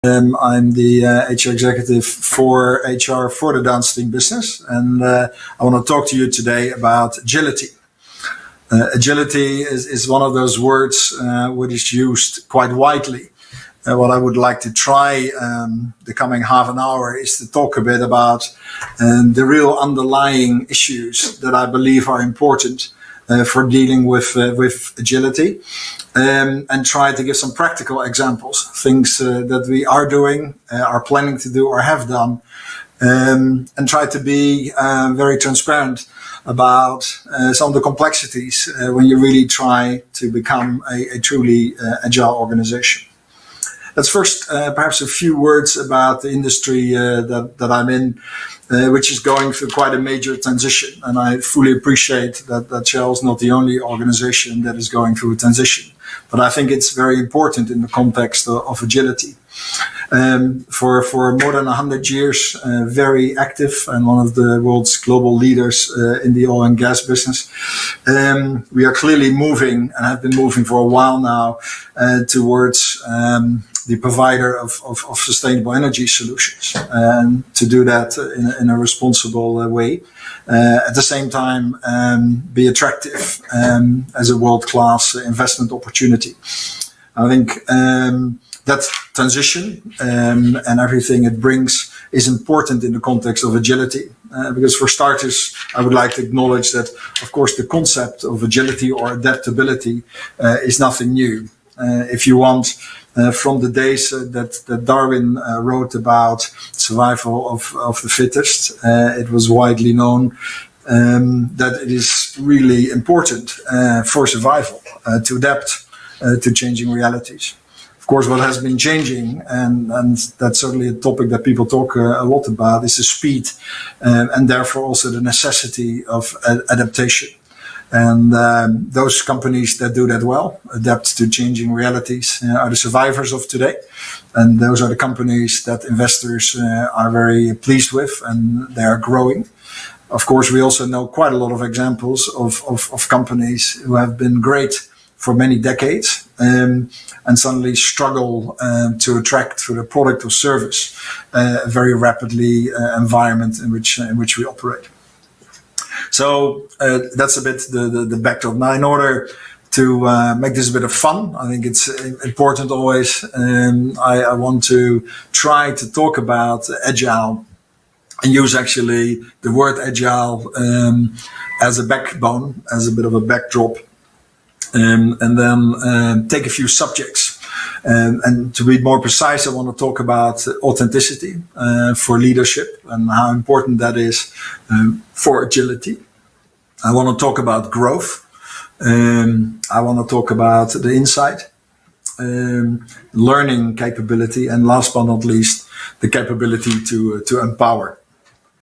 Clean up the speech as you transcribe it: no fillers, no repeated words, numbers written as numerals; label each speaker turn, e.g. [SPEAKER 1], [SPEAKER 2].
[SPEAKER 1] I'm the HR executive for HR for the Downstream business, and I want to talk to you today about agility. Agility is one of those words which is used quite widely. What I would like to try the coming half an hour is to talk a bit about the real underlying issues that I believe are important for dealing with agility, and try to give some practical examples, things that we are doing, are planning to do, or have done, and try to be very transparent about some of the complexities when you really try to become a truly agile organization. Let's first perhaps a few words about the industry that I'm in, which is going through quite a major transition. And I fully appreciate that Shell is not the only organization that is going through a transition. But I think it's very important in the context of agility. For more than 100 years, very active and one of the world's global leaders in the oil and gas business. We are clearly moving, and have been moving for a while now, towards the provider of sustainable energy solutions, and to do that in a responsible way. At the same time, be attractive as a world-class investment opportunity. I think that transition and everything it brings is important in the context of agility. Because for starters, I would like to acknowledge that, of course, the concept of agility or adaptability is nothing new. If you want, from the days that Darwin wrote about survival of the fittest, it was widely known that it is really important for survival to adapt to changing realities. Of course, what has been changing, and that's certainly a topic that people talk a lot about, is the speed and therefore also the necessity of adaptation. And those companies that do that well, adapt to changing realities, are the survivors of today. And those are the companies that investors are very pleased with, and they are growing. Of course, we also know quite a lot of examples of companies who have been great for many decades and suddenly struggle to attract through the product or service a very rapidly environment in which we operate. So that's a bit the backdrop. Now, in order to make this a bit of fun, I think it's important always. I want to try to talk about agile and use actually the word agile as a backbone, as a bit of a backdrop, and then take a few subjects. And to be more precise, I want to talk about authenticity for leadership and how important that is for agility. I want to talk about growth. I want to talk about the insight, learning capability, and last but not least, the capability to empower.